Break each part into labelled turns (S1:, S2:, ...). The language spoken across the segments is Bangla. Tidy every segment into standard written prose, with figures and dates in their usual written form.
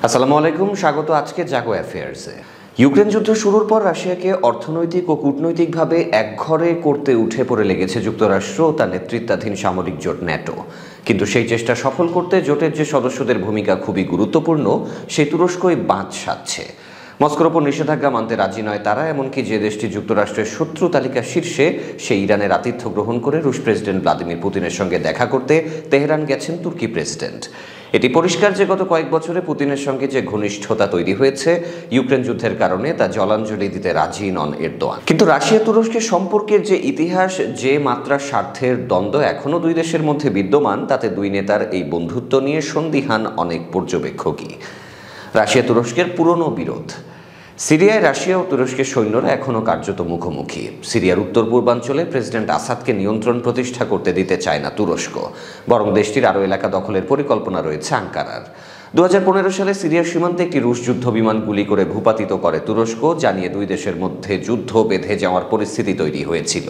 S1: আসসালামু আলাইকুম, স্বাগত আজকে জাগো অ্যাফেয়ার্সে। ইউক্রেন যুদ্ধ শুরুর পর রাশিয়াকে অর্থনৈতিক ও কূটনৈতিকভাবে একঘরে করতে উঠে পড়ে লেগেছে যুক্তরাষ্ট্র ও তার নেতৃত্বাধীন সামরিক জোট ন্যাটো। কিন্তু সেই চেষ্টা সফল করতে জোটের যে সদস্যদের ভূমিকা খুবই গুরুত্বপূর্ণ, সেই তুরস্কই বাঁধ সাধছে। মস্কোর ওপর নিষেধাজ্ঞা মানতে রাজি নয় তারা, এমনকি যে দেশটি যুক্তরাষ্ট্রের শত্রু তালিকার শীর্ষে, সেই ইরানের আতিথ্য গ্রহণ করে রুশ প্রেসিডেন্ট ভ্লাদিমির পুতিনের সঙ্গে দেখা করতে তেহরান গেছেন তুর্কি প্রেসিডেন্ট। এটি পরিষ্কার যে গত কয়েক বছরে পুতিনের সঙ্গে যে ঘনিষ্ঠতা তৈরি হয়েছে ইউক্রেন যুদ্ধের কারণে, তা জলাঞ্জলি দিতে রাজি নন এরদোয়ান। কিন্তু রাশিয়া তুরস্কের সম্পর্কের যে ইতিহাস, যে মাত্রা স্বার্থের দ্বন্দ্ব এখনও দুই দেশের মধ্যে বিদ্যমান, তাতে দুই নেতার এই বন্ধুত্ব নিয়ে সন্দিহান অনেক পর্যবেক্ষকই। রাশিয়া তুরস্কের পুরনো বিরোধ। সিরিয়ায় রাশিয়া ও তুরস্কের সৈন্যরা এখনও কার্যত মুখোমুখি। সিরিয়ার উত্তর পূর্বাঞ্চলে প্রেসিডেন্ট আসাদকে নিয়ন্ত্রণ প্রতিষ্ঠা করতে দিতে চায় না তুরস্ক, বরং দেশটির আরও এলাকা দখলের পরিকল্পনা রয়েছে আঙ্কারার। 2015 সালে সিরিয়ার সীমান্তে একটি রুশ যুদ্ধ বিমান গুলি করে ভূপাতিত করে তুরস্ক, জানিয়ে দুই দেশের মধ্যে যুদ্ধ বেঁধে যাওয়ার পরিস্থিতি তৈরি হয়েছিল।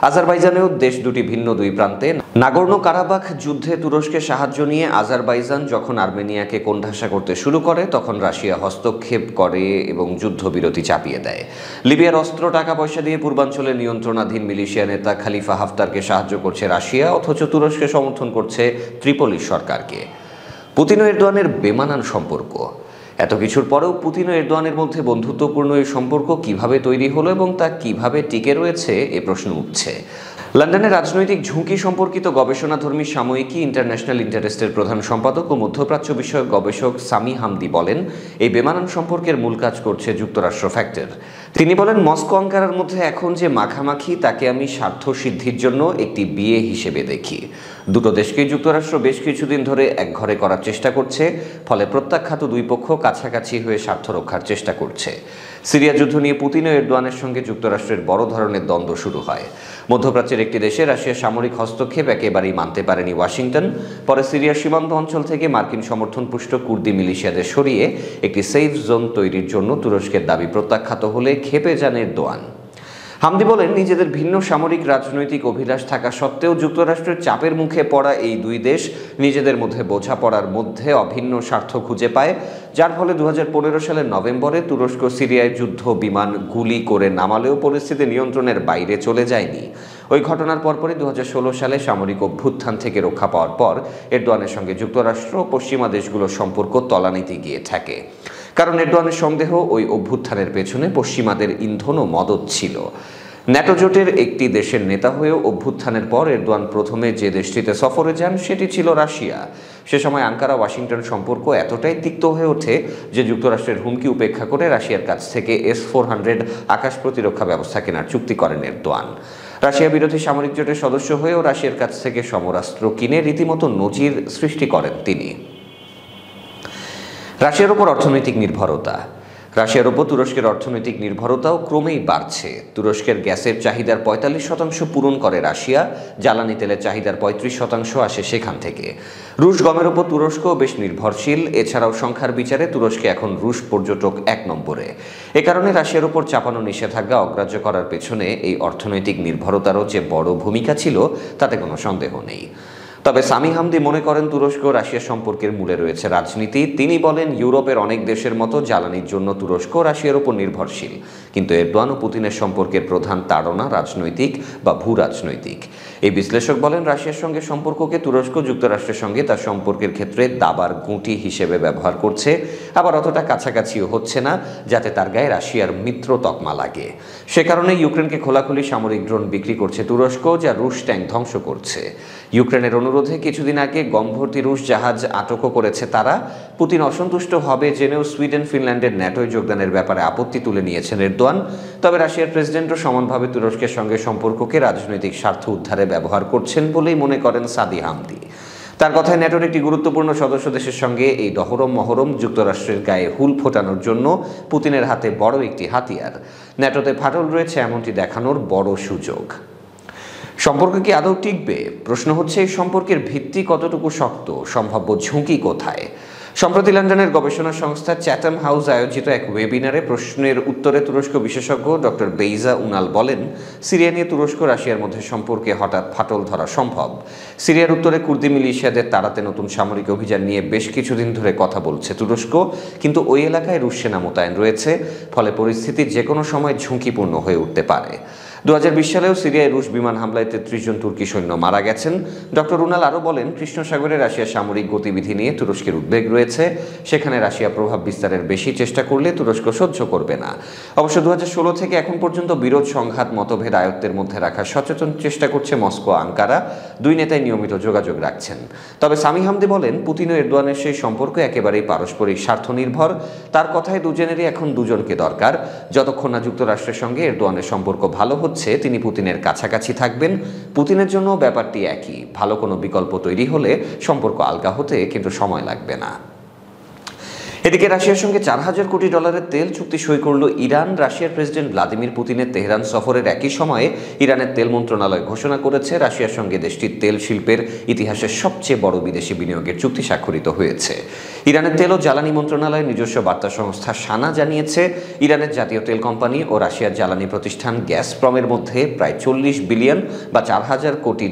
S1: আজারবাইজানেও দেশ দুটি ভিন্ন দুই প্রান্তে। নাগর্নো কারাবাখ যুদ্ধে তুরস্কের সাহায্য নিয়ে আজারবাইজান যখন আর্মেনিয়াকে কোণঠাসা করতে শুরু করে, তখন রাশিয়া হস্তক্ষেপ করে এবং যুদ্ধবিরতি চাপিয়ে দেয়। লিবিয়ার অস্ত্র টাকা পয়সা দিয়ে পূর্বাঞ্চলে নিয়ন্ত্রণাধীন মিলিশিয়া নেতা খালিফা হাফতারকে সাহায্য করছে রাশিয়া, অথচ তুরস্কে সমর্থন করছে ত্রিপলির সরকারকে। পুতিন ও এরদোয়ানের বেমানান সম্পর্ক। এত কিছুর পরেও পুতিন ও এরদোয়ানের মধ্যে বন্ধুত্বপূর্ণ এই সম্পর্ক কিভাবে তৈরি হলো এবং তা কিভাবে টিকে রয়েছে, এ প্রশ্ন উঠছে। লন্ডনের রাজনৈতিক ঝুঁকি সম্পর্কিত গবেষণাধর্মী সাময়িকী ইন্টারন্যাশনাল ইন্টারেস্টের প্রধান সম্পাদক ও মধ্যপ্রাচ্য বিষয়ক গবেষক সামি হামদি বলেন, এই বেমানান সম্পর্কের মূল কাজ করছে যুক্তরাষ্ট্র ফ্যাক্টর। তিনি বলেন, মস্কো আঙ্কারার মধ্যে এখন যে মাখামাখি, তাকে আমি স্বার্থ সিদ্ধির জন্য একটি বিয়ে হিসেবে দেখি। দুটো দেশকেই যুক্তরাষ্ট্র বেশ কিছুদিন ধরে একঘরে করার চেষ্টা করছে, ফলে প্রত্যাখ্যাত দুই পক্ষ কাছাকাছি হয়ে স্বার্থ রক্ষার চেষ্টা করছে। সিরিয়া যুদ্ধ নিয়ে পুতিন ও এরদোয়ানের সঙ্গে যুক্তরাষ্ট্রের বড় ধরনের দ্বন্দ্ব শুরু হয়। মধ্যপ্রাচ্যের একটি দেশে রাশিয়ার সামরিক হস্তক্ষেপ একেবারেই মানতে পারেনি ওয়াশিংটন। পরে সিরিয়ার সীমান্ত অঞ্চল থেকে মার্কিন সমর্থনপুষ্ট কুর্দি মিলিশিয়াদের সরিয়ে একটি সেফ জোন তৈরির জন্য তুরস্কের দাবি প্রত্যাখ্যাত হলে ক্ষেপে যান এরদোয়ান। হামদি বলেন, নিজেদের ভিন্ন সামরিক রাজনৈতিক অভিলাষ থাকা সত্ত্বেও যুক্তরাষ্ট্রের চাপের মুখে পড়া এই দুই দেশ নিজেদের মধ্যে বোঝাপড়ার মধ্যে অভিন্ন স্বার্থ খুঁজে পায়, যার ফলে 2015 সালের নভেম্বরে তুরস্ক সিরিয়ায় যুদ্ধ বিমান গুলি করে নামালেও পরিস্থিতি নিয়ন্ত্রণের বাইরে চলে যায়নি। ওই ঘটনার পরপরই 2016 সালে সামরিক অভ্যুত্থান থেকে রক্ষা পাওয়ার পর এরদোয়ানের সঙ্গে যুক্তরাষ্ট্র ও পশ্চিমা দেশগুলোর সম্পর্ক তলানিতে গিয়ে থাকে। কারণ এরদোয়ানের সন্দেহ, ওই অভ্যুত্থানের পেছনে পশ্চিমাদের ইন্ধন ও মদত ছিল। ন্যাটো জোটের একটি দেশের নেতা হয়েও অভ্যুত্থানের পর এরদোয়ান প্রথমে যে দেশটিতে সফরে যান সেটি ছিল রাশিয়া। সে সময় আঙ্কারা ওয়াশিংটন সম্পর্ক এতটাই তিক্ত হয়ে ওঠে যে যুক্তরাষ্ট্রের হুমকি উপেক্ষা করে রাশিয়ার কাছ থেকে S-400 আকাশ প্রতিরক্ষা ব্যবস্থা কেনার চুক্তি করেন এরদোয়ান। রাশিয়া বিরোধী সামরিক জোটের সদস্য হয়েও রাশিয়ার কাছ থেকে সমরাস্ত্র কিনে রীতিমতো নজির সৃষ্টি করেন তিনি। রাশিয়ার ওপর অর্থনৈতিক নির্ভরতা। রাশিয়ার ওপর তুরস্কের অর্থনৈতিক নির্ভরতাও ক্রমেই বাড়ছে। তুরস্কের গ্যাসের চাহিদার 45% পূরণ করে রাশিয়া, জ্বালানি তেলের চাহিদার 35% আসে সেখান থেকে। রুশ গমের ওপর তুরস্কও বেশ নির্ভরশীল। এছাড়াও সংখ্যার বিচারে তুরস্কে এখন রুশ পর্যটক 1 নম্বরে। এ কারণে রাশিয়ার ওপর চাপানো নিষেধাজ্ঞা অগ্রাহ্য করার পেছনে এই অর্থনৈতিক নির্ভরতারও যে বড় ভূমিকা ছিল, তাতে কোনো সন্দেহ নেই। তবে সামি হামদি মনে করেন, তুরস্ক ও রাশিয়া সম্পর্কের মূলে রয়েছে রাজনীতি। তিনি বলেন, ইউরোপের অনেক দেশের মতো জ্বালানির জন্য তুরস্ক রাশিয়ার উপর নির্ভরশীল, কিন্তু এরদোয়ান ও পুতিনের সম্পর্কের প্রধান তাড়না রাজনৈতিক বা ভূ রাজনৈতিক। এই বিশ্লেষক বলেন, রাশিয়ার সঙ্গে সম্পর্ককে তুরস্ক যুক্তরাষ্ট্রের সঙ্গে তার সম্পর্কের ক্ষেত্রে দাবার গুঁটি হিসেবে ব্যবহার করছে, আবার অতটা কাছাকাছিও হচ্ছে না যাতে তার গায়ে রাশিয়ার মিত্র তকমা লাগে। সে কারণে ইউক্রেনকে খোলাখুলি সামরিক ড্রোন বিক্রি করছে তুরস্ক, যা রুশ ট্যাঙ্ক ধ্বংস করছে। ইউক্রেনের অনুরোধে কিছুদিন আগে গমভর্তি রুশ জাহাজ আটকও করেছে তারা। পুতিন অসন্তুষ্ট হবে জেনেও সুইডেন ফিনল্যান্ডের ন্যাটোয় যোগদানের ব্যাপারে আপত্তি তুলে নিয়েছেন এরদোয়ান। তবে রাশিয়ার প্রেসিডেন্টও সমানভাবে তুরস্কের সঙ্গে সম্পর্ককে রাজনৈতিক স্বার্থ উদ্ধারে ব্যবহার করছেন বলেই মনে করেন সাদি হামদি। তার কথায়, ন্যাটোর একটি গুরুত্বপূর্ণ সদস্য দেশের সঙ্গে এই দহরম মহরম যুক্তরাষ্ট্রের গায়ে হুল ফোটানোর জন্য পুতিনের হাতে বড় একটি হাতিয়ার। ন্যাটোতে ফাটল রয়েছে এমনটি দেখানোর বড় সুযোগ। সম্পর্ক কি আদৌ টিকবে? প্রশ্ন হচ্ছে, এই সম্পর্কের ভিত্তি কতটুকু শক্ত, সম্ভাব্য ঝুঁকি কোথায়? সম্প্রতি লন্ডনের গবেষণা সংস্থা চ্যাটাম হাউস আয়োজিত এক ওয়েবিনারে প্রশ্নের উত্তরে তুরস্ক বিশেষজ্ঞ ডক্টর বেইজা উনাল বলেন, সিরিয়া নিয়ে তুরস্ক রাশিয়ার মধ্যে সম্পর্কে হঠাৎ ফাটল ধরা সম্ভব। সিরিয়ার উত্তরে কুর্দি মিলিশিয়াদের তাড়াতে নতুন সামরিক অভিযান নিয়ে বেশ কিছুদিন ধরে কথা বলছে তুরস্ক, কিন্তু ওই এলাকায় রুশ সেনা মোতায়েন রয়েছে, ফলে পরিস্থিতি যে কোনো সময় ঝুঁকিপূর্ণ হয়ে উঠতে পারে। 2020 সালেও সিরিয়ায় রুশ বিমান হামলায় 33 জন তুর্কি সৈন্য মারা গেছেন। ডক্টর উনাল আরও বলেন, কৃষ্ণ সাগরে রাশিয়ার সামরিক গতিবিধি নিয়ে তুরস্কের উদ্বেগ রয়েছে। সেখানে রাশিয়া প্রভাব বিস্তারের বেশি চেষ্টা করলে তুরস্ক সহ্য করবে না। অবশ্য 2016 থেকে এখন পর্যন্ত বিরোধ সংঘাত মতভেদ আয়ত্তের মধ্যে রাখার সচেতন চেষ্টা করছে মস্কো আঙ্কারা। দুই নেতাই নিয়মিত যোগাযোগ রাখছেন। তবে সামি হামদি বলেন, পুতিন ও এরদোয়ানের সেই সম্পর্ক একেবারেই পারস্পরিক স্বার্থ নির্ভর। তার কথায় দুজনেরই এখন দুজনকে দরকার। যতক্ষণ না যুক্তরাষ্ট্রের সঙ্গে এরদোয়ানের সম্পর্ক ভালো হচ্ছে, তিনি পুতিনের কাছাকাছি থাকবেন। পুতিনের জন্য ব্যাপারটি একই, ভালো কোনো বিকল্প তৈরি হলে সম্পর্ক আলগা হতে কিন্তু সময় লাগবে না। এদিকে রাশিয়ার সঙ্গে $4,000 কোটি তেল চুক্তি সই করল ইরান। রাশিয়ার প্রেসিডেন্ট ভ্লাদিমির পুতিনের তেহরান সফরের একই সময়ে ইরানের তেল মন্ত্রণালয় ঘোষণা করেছে, রাশিয়ার সঙ্গে দেশটির তেল শিল্পের ইতিহাসের সবচেয়ে বড় বিদেশি বিনিয়োগের চুক্তি স্বাক্ষরিত হয়েছে। ইরানের তেল ও জ্বালানি মন্ত্রণালয়ের নিজস্ব বার্তা সংস্থা সানা জানিয়েছে, ইরানের জাতীয় তেল কোম্পানি ও রাশিয়ার জ্বালানি প্রতিষ্ঠান গ্যাসপ্রমের মধ্যে প্রায় $40 বিলিয়ন বা $4,000 কোটি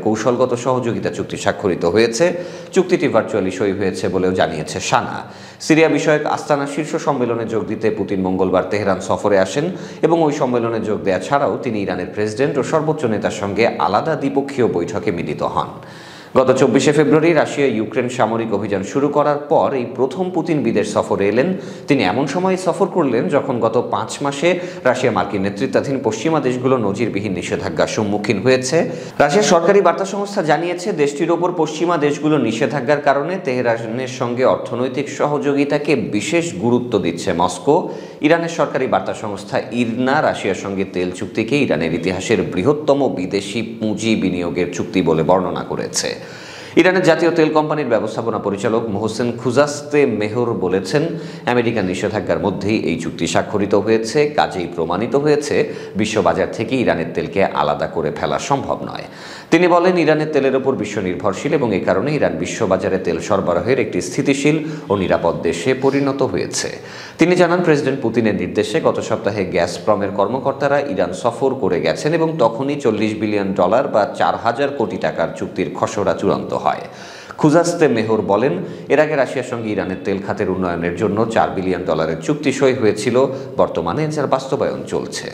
S1: কৌশলগত সহযোগিতা চুক্তি স্বাক্ষরিত হয়েছে। চুক্তিটি ভার্চুয়ালি সই হয়েছে বলেও জানিয়েছে সানা। সিরিয়া বিষয়ক আস্তানা শীর্ষ সম্মেলনে যোগ দিতে পুতিন মঙ্গলবার তেহরান সফরে আসেন এবং ওই সম্মেলনে যোগ দেওয়া ছাড়াও তিনি ইরানের প্রেসিডেন্ট ও সর্বোচ্চ নেতার সঙ্গে আলাদা দ্বিপক্ষীয় বৈঠকে মিলিত হন। গত 24 ফেব্রুয়ারি রাশিয়া ইউক্রেন সামরিক অভিযান শুরু করার পর এই প্রথম পুতিন বিদেশ সফরে এলেন। তিনি এমন সময় সফর করলেন যখন গত 5 মাসে রাশিয়া মার্কিন নেতৃত্বাধীন পশ্চিমা দেশগুলো নজিরবিহীন নিষেধাজ্ঞার সম্মুখীন হয়েছে। রাশিয়ার সরকারি বার্তা সংস্থা জানিয়েছে, দেশটির ওপর পশ্চিমা দেশগুলো নিষেধাজ্ঞার কারণে তেহরানের সঙ্গে অর্থনৈতিক সহযোগিতাকে বিশেষ গুরুত্ব দিচ্ছে মস্কো। ইরানের সরকারি বার্তা সংস্থা ইরনা রাশিয়ার সঙ্গে তেল চুক্তিকে ইরানের ইতিহাসের বৃহত্তম বিদেশি পুঁজি বিনিয়োগের চুক্তি বলে বর্ণনা করেছে। ইরানের জাতীয় তেল কোম্পানির ব্যবস্থাপনা পরিচালক মোহসেন খুজাস্তে মেহর বলেছেন, আমেরিকার নিষেধাজ্ঞার মধ্যেই এই চুক্তি স্বাক্ষরিত হয়েছে, কাজেই প্রমাণিত হয়েছে বিশ্ববাজার থেকে ইরানের তেলকে আলাদা করে ফেলা সম্ভব নয়। তিনি বলেন, ইরানের তেলের ওপর বিশ্ব নির্ভরশীল এবং এই কারণে ইরান বিশ্ববাজারে তেল সরবরাহের একটি স্থিতিশীল ও নিরাপদ দেশে পরিণত হয়েছে। তিনি জানান, প্রেসিডেন্ট পুতিনের নির্দেশে গত সপ্তাহে গ্যাসপ্রমের কর্মকর্তারা ইরান সফর করে গেছেন এবং তখনই $40 বিলিয়ন বা $4,000 কোটি চুক্তির খসড়া চূড়ান্ত হয়। খুজাস্তে মেহর বলেন, এর আগে রাশিয়ার সঙ্গে ইরানের তেল খাতের উন্নয়নের জন্য $4 বিলিয়ন চুক্তি সই হয়েছিল। বর্তমানে যার বাস্তবায়ন চলছে।